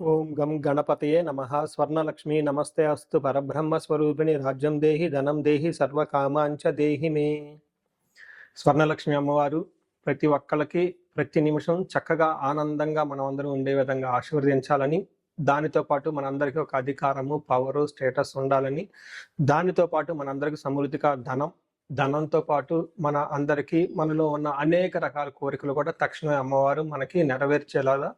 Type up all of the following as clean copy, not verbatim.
ఓం గం గణపతయే నమః. స్వర్ణలక్ష్మీ నమస్తే అస్తు. పరబ్రహ్మ స్వరూపిణి రాజ్యం దేహి ధనం దేహి సర్వకామాంచ దేహి మే. స్వర్ణలక్ష్మి అమ్మవారు ప్రతి ఒక్కళ్ళకి ప్రతి నిమిషం చక్కగా ఆనందంగా మనం అందరం ఉండే విధంగా ఆశీర్వదించాలని, దానితో పాటు మనందరికీ ఒక అధికారము, పవరు, స్టేటస్ ఉండాలని, దానితో పాటు మనందరికీ సమృద్ధిగా ధనంతో పాటు మన అందరికీ మనలో ఉన్న అనేక రకాల కోరికలు కూడా తక్షణమే అమ్మవారు మనకి నెరవేర్చేలాగా,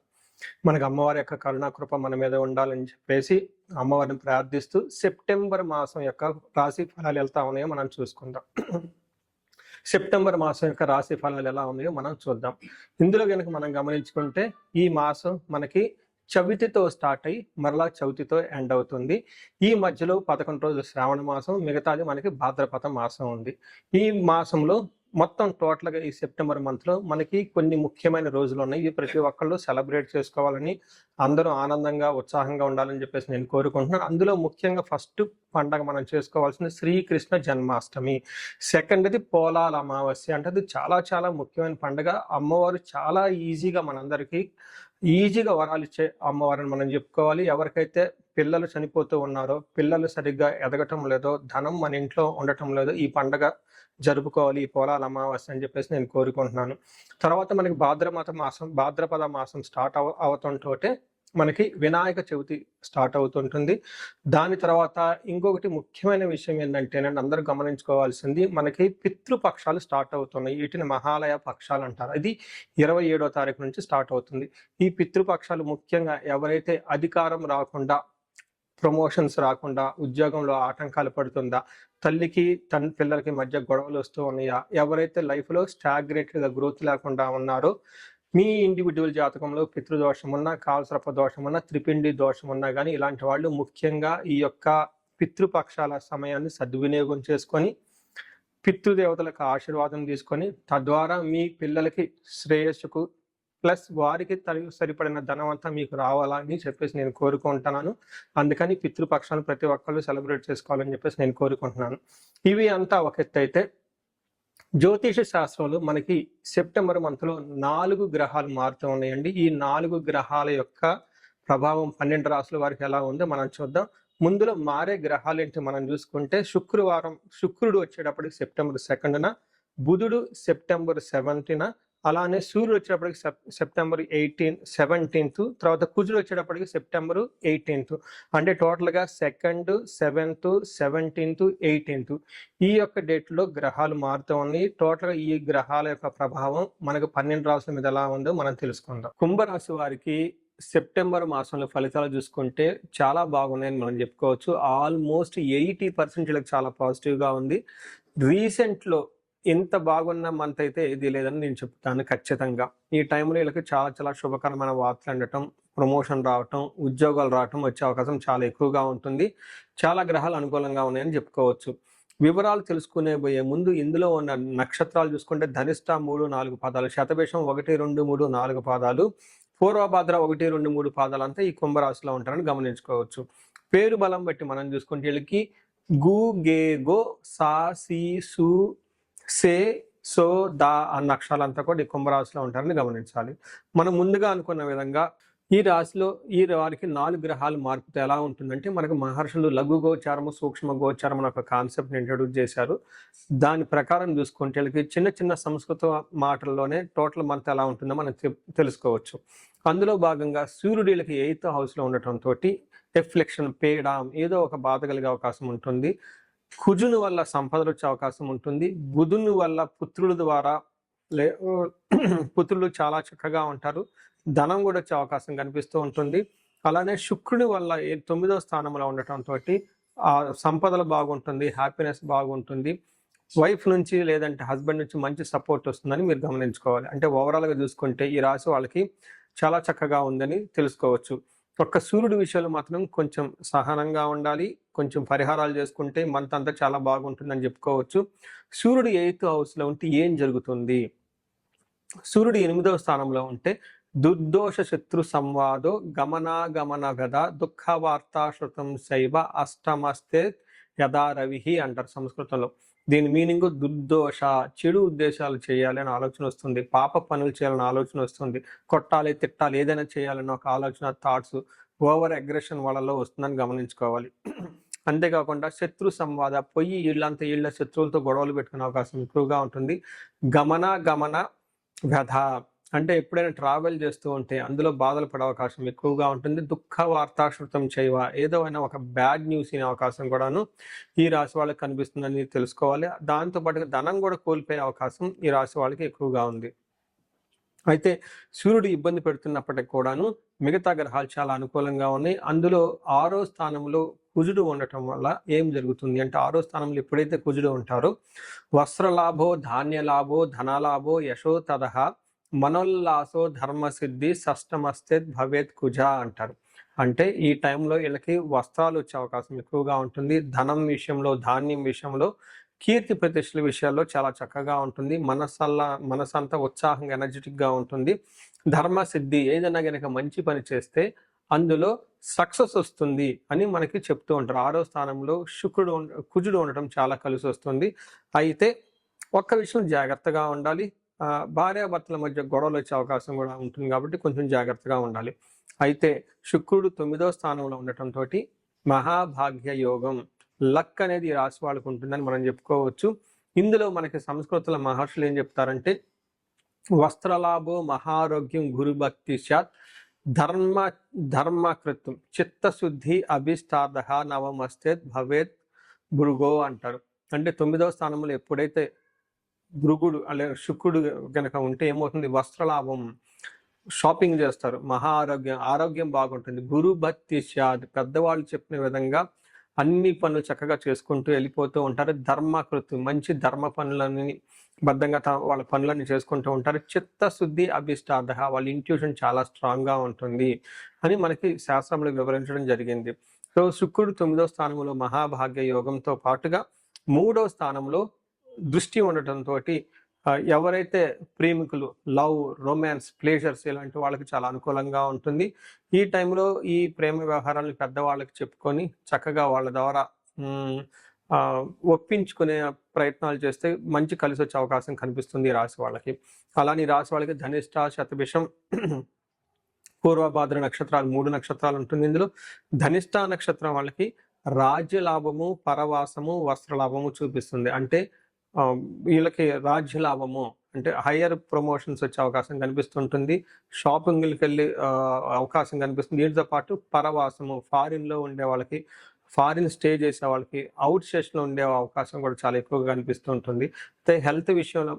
మనకు అమ్మవారి యొక్క కరుణాకృప మన మీద ఉండాలని చెప్పేసి అమ్మవారిని ప్రార్థిస్తూ సెప్టెంబర్ మాసం యొక్క రాశి ఫలాలు ఎలా ఉన్నాయో మనం చూసుకుందాం. సెప్టెంబర్ మాసం యొక్క రాశి ఫలాలు ఎలా ఉన్నాయో మనం చూద్దాం. ఇందులో కనుక మనం గమనించుకుంటే ఈ మాసం మనకి చవితితో స్టార్ట్ అయ్యి మరలా చవితితో ఎండ్ అవుతుంది. ఈ మధ్యలో 11 రోజులు శ్రావణ మాసం, మిగతాది మనకి భాద్రపద మాసం ఉంది. ఈ మాసంలో మొత్తం టోటల్గా ఈ సెప్టెంబర్ మంత్లో మనకి కొన్ని ముఖ్యమైన రోజులు ఉన్నాయి. ఇవి ప్రతి ఒక్కళ్ళు సెలబ్రేట్ చేసుకోవాలని, అందరూ ఆనందంగా ఉత్సాహంగా ఉండాలని చెప్పేసి నేను కోరుకుంటున్నాను. అందులో ముఖ్యంగా ఫస్ట్ పండగ మనం చేసుకోవాల్సింది శ్రీకృష్ణ జన్మాష్టమి. సెకండ్ది పోలాల అమావాస్య. అంటే అది చాలా చాలా ముఖ్యమైన పండుగ. అమ్మవారు చాలా ఈజీగా మనందరికీ వరాలు ఇచ్చే అమ్మవారిని మనం చెప్పుకోవాలి. ఎవరికైతే పిల్లలు చనిపోతూ ఉన్నారో, పిల్లలు సరిగ్గా ఎదగటం లేదో, ధనం మన ఇంట్లో ఉండటం లేదో, ఈ పండగ జరుపుకోవాలి, ఈ పోలాల అమావాస్య అని చెప్పేసి నేను కోరుకుంటున్నాను. తర్వాత మనకి భాద్రపద మాసం స్టార్ట్ అవుతుంటే మనకి వినాయక చవితి స్టార్ట్ అవుతుంటుంది. దాని తర్వాత ఇంకొకటి ముఖ్యమైన విషయం ఏంటంటే, నేను అందరూ గమనించుకోవాల్సింది, మనకి పితృపక్షాలు స్టార్ట్ అవుతున్నాయి. వీటిని మహాలయ పక్షాలు అంటారు. ఇది 27వ తారీఖు నుంచి స్టార్ట్ అవుతుంది. ఈ పితృపక్షాలు ముఖ్యంగా ఎవరైతే అధికారం రాకుండా, ప్రమోషన్స్ రాకుండా, ఉద్యోగంలో ఆటంకాలు పడుతుందా, తల్లికి పిల్లలకి మధ్య గొడవలు వస్తూ ఉన్నాయా, ఎవరైతే లైఫ్లో స్టాగ్నేటెడ్గా గ్రోత్ లేకుండా ఉన్నారో, మీ ఇండివిజువల్ జాతకంలో పితృదోషం ఉన్నా, కాలసర్ప దోషం ఉన్నా, త్రిపిండి దోషం ఉన్నా కానీ ఇలాంటి వాళ్ళు ముఖ్యంగా ఈ యొక్క పితృపక్షాల సమయాన్ని సద్వినియోగం చేసుకొని పితృదేవతలకు ఆశీర్వాదం తీసుకొని తద్వారా మీ పిల్లలకి శ్రేయస్సుకు ప్లస్ వారికి సరిపడిన ధనం అంతా మీకు రావాలని చెప్పేసి నేను కోరుకుంటున్నాను. అందుకని పితృపక్షాలను ప్రతి ఒక్కళ్ళు సెలబ్రేట్ చేసుకోవాలని చెప్పేసి నేను కోరుకుంటున్నాను. ఇవి అంతా ఒక ఎత్తు అయితే, జ్యోతిష శాస్త్రంలో మనకి సెప్టెంబర్ మంత్లో 4 గ్రహాలు మారుతూ ఉన్నాయండి. ఈ 4 గ్రహాల యొక్క ప్రభావం 12 రాశుల వారికి ఎలా ఉందో మనం చూద్దాం. ముందులో మారే గ్రహాలు ఏంటి మనం చూసుకుంటే, శుక్రుడు వచ్చేటప్పటికి సెప్టెంబర్ 2న, బుధుడు సెప్టెంబర్ 7న, అలానే సూర్యుడు వచ్చేటప్పటికి సెప్టెంబర్ 17th, తర్వాత కుజుడు వచ్చేటప్పటికి సెప్టెంబర్ 18th. అంటే టోటల్గా 2nd, 7th, 17th, 18th ఈ యొక్క డేట్లో గ్రహాలు మారుతూ ఉన్నాయి. టోటల్గా ఈ గ్రహాల యొక్క ప్రభావం మనకు 12 రాశుల మీద ఎలా ఉందో మనం తెలుసుకుందాం. కుంభరాశి వారికి సెప్టెంబర్ మాసంలో ఫలితాలు చూసుకుంటే చాలా బాగున్నాయని మనం చెప్పుకోవచ్చు. ఆల్మోస్ట్ 80% చాలా పాజిటివ్గా ఉంది. రీసెంట్లో ఎంత బాగున్న మంత్ అయితే ఇది లేదని నేను చెప్తాను ఖచ్చితంగా. ఈ టైంలో వీళ్ళకి చాలా చాలా శుభకరమైన వార్తలు అందటం, ప్రమోషన్ రావటం, ఉద్యోగాలు రావటం వచ్చే అవకాశం చాలా ఎక్కువగా ఉంటుంది. చాలా గ్రహాలు అనుకూలంగా ఉన్నాయని చెప్పుకోవచ్చు. వివరాలు తెలుసుకునే పోయే ముందు ఇందులో ఉన్న నక్షత్రాలు చూసుకుంటే ధనిష్ట 3, 4 పాదాలు, శతభిషం 1, 2, 3, 4 పాదాలు, పూర్వభాద్ర 1, 2, 3 పాదాలు అంతా ఈ కుంభరాశిలో ఉంటారని గమనించుకోవచ్చు. పేరు బలం బట్టి మనం చూసుకుంటే వీళ్ళకి గు, గే, గో, సా, సి, సు, సే, సో, దా అన్న అక్షరాలంతా కూడా ఈ కుంభరాశిలో ఉంటారని గమనించాలి. మనం ముందుగా అనుకున్న విధంగా ఈ రాశిలో వారికి 4 గ్రహాలు మార్పుతో ఎలా ఉంటుందంటే, మనకు మహర్షులు లఘు గోచారము, సూక్ష్మ గోచారం అనే ఒక కాన్సెప్ట్ని ఇంట్రడ్యూస్ చేశారు. దాని ప్రకారం చూసుకుంటే వీళ్ళకి చిన్న చిన్న సంస్కృత మాటల్లోనే టోటల్ మంత్ ఎలా ఉంటుందో మనం తెలుసుకోవచ్చు. అందులో భాగంగా సూర్యుడు వీళ్ళకి 8th హౌస్లో ఉండటంతో ఎఫ్లెక్షన్, పేడ, ఏదో ఒక బాధ కలిగే అవకాశం ఉంటుంది. కుజుని వల్ల సంపదలు వచ్చే అవకాశం ఉంటుంది. బుధుని వల్ల పుత్రుల ద్వారా పుత్రులు చాలా చక్కగా ఉంటారు. ధనం కూడా వచ్చే అవకాశం కనిపిస్తూ ఉంటుంది. అలానే శుక్రుని వల్ల 9వ స్థానంలో ఉండటంతో ఆ సంపదలు బాగుంటుంది, హ్యాపీనెస్ బాగుంటుంది. వైఫ్ నుంచి లేదంటే హస్బెండ్ నుంచి మంచి సపోర్ట్ వస్తుందని మీరు గమనించుకోవాలి. అంటే ఓవరాల్గా చూసుకుంటే ఈ రాశి వాళ్ళకి చాలా చక్కగా ఉందని తెలుసుకోవచ్చు. ఒక్క సూర్యుడి విషయంలో మాత్రం కొంచెం సహనంగా ఉండాలి, కొంచెం పరిహారాలు చేసుకుంటే మంత్ అంతా చాలా బాగుంటుందని చెప్పుకోవచ్చు. సూర్యుడు 8th హౌస్లో ఉంటే ఏం జరుగుతుంది? సూర్యుడు 8వ స్థానంలో ఉంటే దుర్దోష శత్రు సంవాదో గమనాగమన గద దుఃఖ వార్తా శృతం శైవ అష్టమస్తే యథా రవిహి అంటారు సంస్కృతంలో. దీని మీనింగ్ దుర్దోష, చెడు ఉద్దేశాలు చేయాలి అని ఆలోచన వస్తుంది, పాప పనులు చేయాలని ఆలోచన వస్తుంది, కొట్టాలి, తిట్టాలి, ఏదైనా చేయాలని ఒక ఆలోచన, థాట్స్ ఓవర్ అగ్రెషన్ వాళ్ళలో వస్తుందని గమనించుకోవాలి. అంతేకాకుండా శత్రు సంవాద పొయ్యి ఈళ్ళంతా ఈళ్ళ శత్రువులతో గొడవలు పెట్టుకునే అవకాశం ఎక్కువగా ఉంటుంది. గమన వ్యధ అంటే ఎప్పుడైనా ట్రావెల్ చేస్తూ ఉంటే అందులో బాధలు పడే అవకాశం ఎక్కువగా ఉంటుంది. దుఃఖ వార్తాశ్రుతం చేయవ ఏదో అయినా ఒక బ్యాడ్ న్యూస్ అనే అవకాశం కూడాను ఈ రాశి వాళ్ళకి కనిపిస్తుందని తెలుసుకోవాలి. దాంతోపాటుగా ధనం కూడా కోల్పోయే అవకాశం ఈ రాశి వాళ్ళకి ఎక్కువగా ఉంది. అయితే సూర్యుడు ఇబ్బంది పెడుతున్నప్పటికి కూడాను మిగతా గ్రహాలు చాలా అనుకూలంగా ఉన్నాయి. అందులో 6వ స్థానంలో కుజుడు ఉండటం వల్ల ఏం జరుగుతుంది అంటే 6వ స్థానంలో ఎప్పుడైతే కుజుడు ఉంటారో వస్త్రలాభో ధాన్యలాభో ధనలాభో యశో తదహ మనోల్లాసో ధర్మసిద్ధి షష్టమస్తే భవేత్ కుజ అంటారు. అంటే ఈ టైంలో వీళ్ళకి వస్త్రాలు వచ్చే అవకాశం ఎక్కువగా ఉంటుంది. ధనం విషయంలో, ధాన్యం విషయంలో, కీర్తి ప్రతిష్టల విషయాల్లో చాలా చక్కగా ఉంటుంది. మనసంతా ఉత్సాహంగా ఎనర్జెటిక్గా ఉంటుంది. ధర్మసిద్ధి ఏదైనా కనుక మంచి పని చేస్తే అందులో సక్సెస్ వస్తుంది అని మనకి చెప్తూ ఉంటారు. 6వ స్థానంలో కుజుడు ఉండటం చాలా కలిసి వస్తుంది. అయితే ఒక్క విషయం జాగ్రత్తగా ఉండాలి. భార్యాభర్తల మధ్య గొడవలు వచ్చే అవకాశం కూడా ఉంటుంది కాబట్టి కొంచెం జాగ్రత్తగా ఉండాలి. అయితే శుక్రుడు 9వ స్థానంలో ఉండటంతో మహాభాగ్య యోగం, లక్ అనేది ఈ రాశి వాళ్ళకు ఉంటుందని మనం చెప్పుకోవచ్చు. ఇందులో మనకి సంస్కృతుల మహర్షులు ఏం చెప్తారంటే వస్త్రలాభో మహారోగ్యం గురుభక్తి శాత్ ధర్మకృత్యం చిత్తశుద్ధి అభిష్టార్థ నవమస్తేత్ భవేత్ భృగో అంటారు. అంటే 9వ స్థానంలో ఎప్పుడైతే భృగుడు అలాగే శుక్రుడు కనుక ఉంటే ఏమవుతుంది, వస్త్రలాభం, షాపింగ్ చేస్తారు, ఆరోగ్యం బాగుంటుంది, గురుభక్తి శాత్ పెద్దవాళ్ళు చెప్పిన విధంగా అన్ని పనులు చక్కగా చేసుకుంటూ వెళ్ళిపోతూ ఉంటారు. ధర్మకృతి మంచి ధర్మ పనులని బద్ధంగా వాళ్ళ పనులన్నీ చేసుకుంటూ ఉంటారు. చిత్తశుద్ధి అభిష్టార్థ వాళ్ళ ఇంట్యూషన్ చాలా స్ట్రాంగ్గా ఉంటుంది అని మనకి శాస్త్రంలో వివరించడం జరిగింది. సో శుక్రుడు 9వ స్థానంలో మహాభాగ్య యోగంతో పాటుగా 3వ స్థానంలో దృష్టి ఉండటంతో ఎవరైతే ప్రేమికులు, లవ్, రొమాన్స్, ప్లేజర్స్ ఇలాంటి వాళ్ళకి చాలా అనుకూలంగా ఉంటుంది. ఈ టైంలో ఈ ప్రేమ వ్యవహారాలను పెద్దవాళ్ళకి చెప్పుకొని చక్కగా వాళ్ళ ద్వారా ఒప్పించుకునే ప్రయత్నాలు చేస్తే మంచి కలిసి వచ్చే అవకాశం కనిపిస్తుంది ఈ రాశి వాళ్ళకి. అలానే రాశి వాళ్ళకి ధనిష్ట, శతభిషం, పూర్వభాద్ర నక్షత్రాలు 3 నక్షత్రాలు ఉంటుంది. ఇందులో ధనిష్ట నక్షత్రం వాళ్ళకి రాజ్యలాభము, పరవాసము, వస్త్రలాభము చూపిస్తుంది. అంటే వీళ్ళకి రాజ్య లాభము అంటే హయ్యర్ ప్రమోషన్స్ వచ్చే అవకాశం కనిపిస్తుంటుంది. షాపింగ్కి వెళ్ళి అవకాశం కనిపిస్తుంది. దీంతో పాటు పరవాసము, ఫారిన్లో ఉండే వాళ్ళకి, ఫారిన్ స్టే చేసే వాళ్ళకి, అవుట్ స్టేషన్లో ఉండే అవకాశం కూడా చాలా ఎక్కువగా కనిపిస్తుంటుంది. అయితే హెల్త్ విషయంలో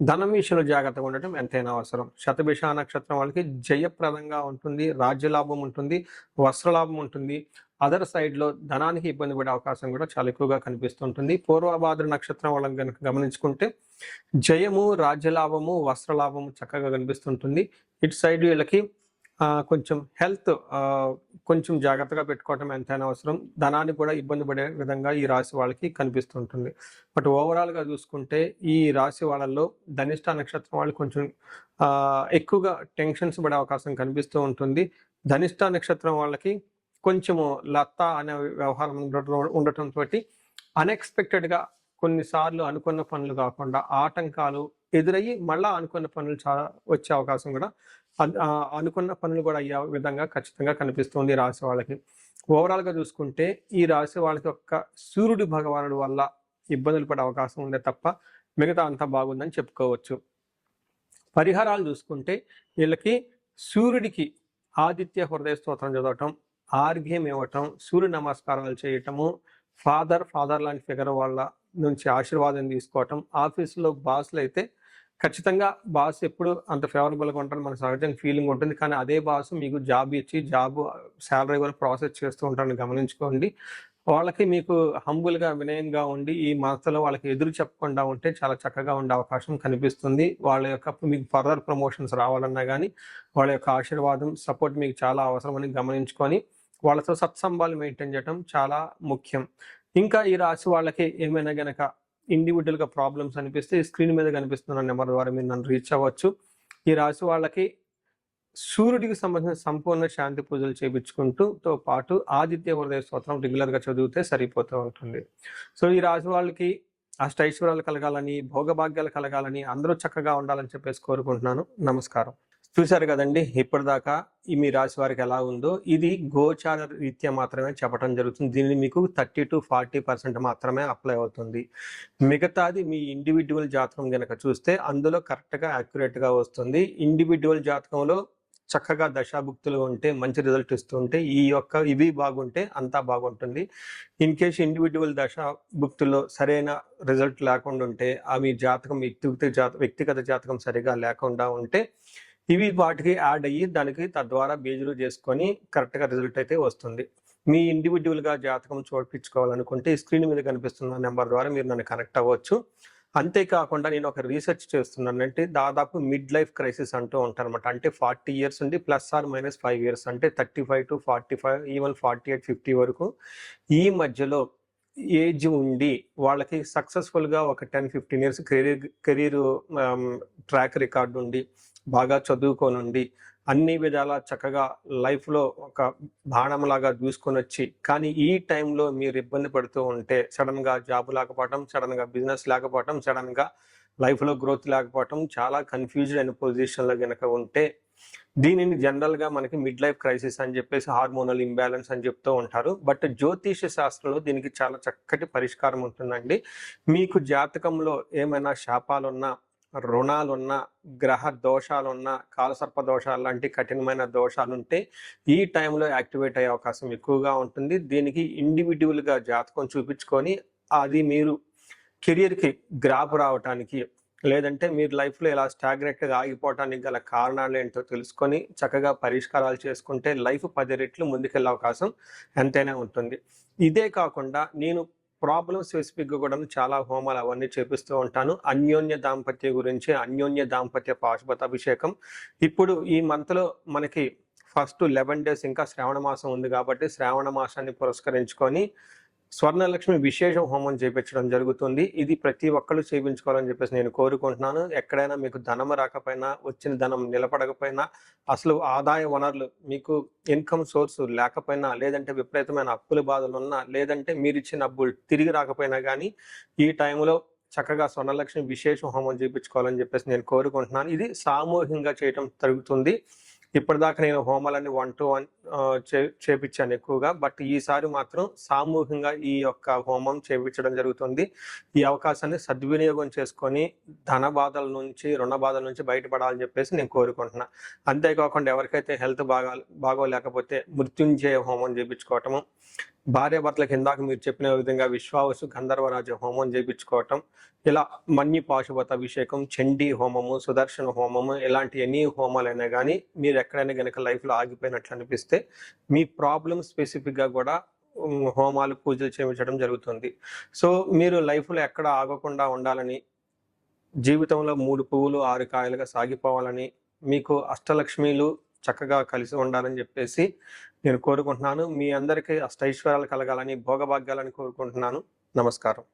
ధనం విషయంలో జాగ్రత్తగా ఉండటం ఎంతైనా అవసరం. శతభిష నక్షత్రం వాళ్ళకి జయప్రదంగా ఉంటుంది, రాజ్యలాభం ఉంటుంది, వస్త్రలాభం ఉంటుంది. అదర్ సైడ్లో ధనానికి ఇబ్బంది పడే అవకాశం కూడా చాలా ఎక్కువగా కనిపిస్తుంటుంది. పూర్వభాద్ర నక్షత్రం వాళ్ళని కనుక గమనించుకుంటే జయము, రాజ్యలాభము, వస్త్రలాభము చక్కగా కనిపిస్తుంటుంది. ఇటు సైడ్ వీళ్ళకి కొంచెం హెల్త్ కొంచెం జాగ్రత్తగా పెట్టుకోవటం ఎంతైనా అవసరం. ధనానికి కూడా ఇబ్బంది పడే విధంగా ఈ రాశి వాళ్ళకి కనిపిస్తుంటుంది. బట్ ఓవరాల్గా చూసుకుంటే ఈ రాశి వాళ్ళల్లో ధనిష్ట నక్షత్రం వాళ్ళు కొంచెం ఎక్కువగా టెన్షన్స్ పడే అవకాశం కనిపిస్తూ ఉంటుంది. ధనిష్ట నక్షత్రం వాళ్ళకి కొంచెము లత్త అనే వ్యవహారం ఉండటంతో అన్ఎక్స్పెక్టెడ్గా కొన్నిసార్లు అనుకున్న పనులు కాకుండా ఆటంకాలు ఎదురయ్యి మళ్ళా అనుకున్న పనులు వచ్చే అవకాశం కూడా, అనుకున్న పనులు కూడా అయ్యే విధంగా ఖచ్చితంగా కనిపిస్తుంది రాశి వాళ్ళకి. ఓవరాల్గా చూసుకుంటే ఈ రాశి వాళ్ళకి ఒక్క సూర్యుడి భగవానుడి వల్ల ఇబ్బందులు పడే అవకాశం ఉందే తప్ప మిగతా అంతా బాగుందని చెప్పుకోవచ్చు. పరిహారాలు చూసుకుంటే వీళ్ళకి సూర్యుడికి ఆదిత్య హృదయ స్తోత్రం చదవటం, ఆర్ఘ్యం ఇవ్వటం, సూర్య నమస్కారాలు చేయటము, ఫాదర్ లాంటి ఫిగర్ వాళ్ళ నుంచి ఆశీర్వాదం తీసుకోవటం. ఆఫీసులో బాస్లు అయితే ఖచ్చితంగా బాస్ ఎప్పుడు అంత ఫేవరబుల్గా ఉంటారు, మనకు సహజంగా ఫీలింగ్ ఉంటుంది. కానీ అదే బాస్ మీకు జాబ్ ఇచ్చి శాలరీ కూడా ప్రాసెస్ చేస్తూ ఉంటారని గమనించుకోండి. వాళ్ళకి మీకు హంబుల్గా, వినయంగా ఉండి ఈ మనసులో వాళ్ళకి ఎదురు చెప్పకుండా ఉంటే చాలా చక్కగా ఉండే అవకాశం కనిపిస్తుంది. వాళ్ళ యొక్క మీకు ఫర్దర్ ప్రమోషన్స్ రావాలన్నా కానీ వాళ్ళ యొక్క ఆశీర్వాదం, సపోర్ట్ మీకు చాలా అవసరమని గమనించుకొని వాళ్ళతో సత్సంబాలు మెయింటైన్ చేయడం చాలా ముఖ్యం. ఇంకా ఈ రాశి వాళ్ళకి ఏమైనా గనక ఇండివిజువల్గా ప్రాబ్లమ్స్ అనిపిస్తే ఈ స్క్రీన్ మీద కనిపిస్తున్న నెంబర్ ద్వారా మీరు నన్ను రీచ్ అవ్వచ్చు. ఈ రాశి వాళ్ళకి సూర్యుడికి సంబంధించిన సంపూర్ణ శాంతి పూజలు చేయించుకుంటూతో పాటు ఆదిత్య హృదయ స్తోత్రం రెగ్యులర్గా చదివితే సరిపోతూ ఉంటుంది. సో ఈ రాశి వాళ్ళకి అష్టైశ్వర్యాలు కలగాలని, భోగభాగ్యాలు కలగాలని, అందరూ చక్కగా ఉండాలని చెప్పేసి కోరుకుంటున్నాను. నమస్కారం. చూశారు కదండి ఇప్పటిదాకా ఈ మీ రాశి వారికి ఎలా ఉందో. ఇది గోచార రీత్యా మాత్రమే చెప్పడం జరుగుతుంది. దీనిని మీకు 30-40% మాత్రమే అప్లై అవుతుంది. మిగతాది మీ ఇండివిడ్యువల్ జాతకం గనక చూస్తే అందులో కరెక్ట్గా యాక్యురేట్గా వస్తుంది. ఇండివిడ్యువల్ జాతకంలో చక్కగా దశాభుక్తులు ఉంటే మంచి రిజల్ట్ ఇస్తుంటే ఇవి బాగుంటే అంతా బాగుంటుంది. ఇన్ కేస్ ఇండివిడ్యువల్ దశాభుక్తుల్లో సరైన రిజల్ట్ లేకుండా ఉంటే మీ జాతకం వ్యక్తిగత జాతకం సరిగా లేకుండా ఉంటే ఇవి వాటికి యాడ్ అయ్యి దానికి తద్వారా బేజులు చేసుకొని కరెక్ట్గా రిజల్ట్ అయితే వస్తుంది. మీ ఇండివిడ్యువల్గా జాతకం చూపించుకోవాలనుకుంటే స్క్రీన్ మీద కనిపిస్తున్న నెంబర్ ద్వారా మీరు నన్ను కనెక్ట్ అవ్వచ్చు. అంతేకాకుండా నేను ఒక రీసెర్చ్ చేస్తున్నాను. అంటే దాదాపు మిడ్ లైఫ్ క్రైసిస్ అంటూ ఉంటారనమాట. అంటే 40 ఇయర్స్ నుండి +or-5 ఇయర్స్, అంటే 35-45, ఈవెన్ 48-50 వరకు ఈ మధ్యలో ఏజ్ ఉండి వాళ్ళకి సక్సెస్ఫుల్గా ఒక 10-15 ఇయర్స్ కెరీర్ ట్రాక్ రికార్డు ఉండి బాగా చదువుకోనుండి అన్ని విధాలా చక్కగా లైఫ్లో ఒక బాణంలాగా దూసుకొని వచ్చి, కానీ ఈ టైంలో మీరు ఇబ్బంది పడుతూ ఉంటే సడన్గా జాబ్ లేకపోవటం, సడన్గా బిజినెస్ లేకపోవటం, సడన్గా లైఫ్లో గ్రోత్ లేకపోవటం, చాలా కన్ఫ్యూజ్డ్ అయిన పొజిషన్లో కనుక ఉంటే దీనిని జనరల్గా మనకి మిడ్ లైఫ్ క్రైసిస్ అని చెప్పేసి హార్మోనల్ ఇంబ్యాలెన్స్ అని చెప్తూ ఉంటారు. బట్ జ్యోతిష శాస్త్రంలో దీనికి చాలా చక్కటి పరిష్కారం ఉంటుందండి. మీకు జాతకంలో ఏమైనా శాపాలున్నా, రుణాలున్నా, గ్రహ దోషాలున్నా, కాలసర్ప దోషాలు లాంటి కఠినమైన దోషాలుంటే ఈ టైంలో యాక్టివేట్ అయ్యే అవకాశం ఎక్కువగా ఉంటుంది. దీనికి ఇండివిడ్యువల్గా జాతకం చూపించుకొని అది మీరు కెరియర్కి గ్రాప్ రావటానికి, లేదంటే మీరు లైఫ్లో ఇలా స్టాగ్నెట్గా ఆగిపోవటానికి గల కారణాలు ఏంటో తెలుసుకొని చక్కగా పరిష్కారాలు చేసుకుంటే లైఫ్ 10 రెట్లు ముందుకెళ్ళే అవకాశం ఎంతైనా ఉంటుంది. ఇదే కాకుండా నేను ప్రాబ్లమ్ స్పెసిఫిక్గా కూడా చాలా హోమాలు అవన్నీ చేపిస్తూ ఉంటాను. అన్యోన్య దాంపత్య గురించి, అన్యోన్య దాంపత్య పాశుపతాభిషేకం. ఇప్పుడు ఈ మంత్లో మనకి ఫస్ట్ 11 డేస్ ఇంకా శ్రావణ మాసం ఉంది కాబట్టి శ్రావణ మాసాన్ని పురస్కరించుకొని స్వర్ణలక్ష్మి విశేష హోమం చేయించడం జరుగుతుంది. ఇది ప్రతి ఒక్కళ్ళు చేయించుకోవాలని చెప్పేసి నేను కోరుకుంటున్నాను. ఎక్కడైనా మీకు ధనం రాకపోయినా, వచ్చిన ధనం నిలబడకపోయినా, అసలు ఆదాయ వనరులు మీకు ఇన్కమ్ సోర్స్ లేకపోయినా, లేదంటే విపరీతమైన అప్పుల బాధలు ఉన్నా, లేదంటే మీరు ఇచ్చిన అప్పులు తిరిగి రాకపోయినా కానీ ఈ టైంలో చక్కగా స్వర్ణలక్ష్మి విశేష హోమం చేయించుకోవాలని చెప్పేసి నేను కోరుకుంటున్నాను. ఇది సామూహికంగా చేయటం జరుగుతుంది. ఇప్పటిదాకా నేను హోమాలన్నీ 1-to-1 చేపించాను ఎక్కువగా. బట్ ఈసారి మాత్రం సామూహికంగా ఈ యొక్క హోమం చేయించడం జరుగుతుంది. ఈ అవకాశాన్ని సద్వినియోగం చేసుకొని ధన బాధల నుంచి, రుణ బాధల నుంచి బయటపడాలని చెప్పేసి నేను కోరుకుంటున్నా. అంతేకాకుండా ఎవరికైతే హెల్త్ బాగోలేకపోతే మృత్యుంజయ హోమం చేయించుకోవటము, భార్యాభర్తలకు ఇందాక మీరు చెప్పిన విధంగా విశ్వావసు గంధర్వరాజ హోమం చేయించుకోవటం, ఇలా మన్య పాశుపత అభిషేకం, చండీ హోమము, సుదర్శన హోమము, ఇలాంటి ఎన్ని హోమాలైనా కానీ మీరు ఎక్కడైనా కనుక లైఫ్లో ఆగిపోయినట్లు అనిపిస్తే మీ ప్రాబ్లమ్ స్పెసిఫిక్గా కూడా హోమాలు, పూజలు చేయించడం జరుగుతుంది. సో మీరు లైఫ్లో ఎక్కడ ఆగకుండా ఉండాలని, జీవితంలో 3 పువ్వులు 6 కాయలుగా సాగిపోవాలని, మీకు అష్టలక్ష్మీలు చక్కగా కలిసి ఉండాలని చెప్పేసి నేను కోరుకుంటున్నాను. మీ అందరికీ అష్టైశ్వర్యాలు కలగాలని, భోగభాగ్యాలని కోరుకుంటున్నాను. నమస్కారం.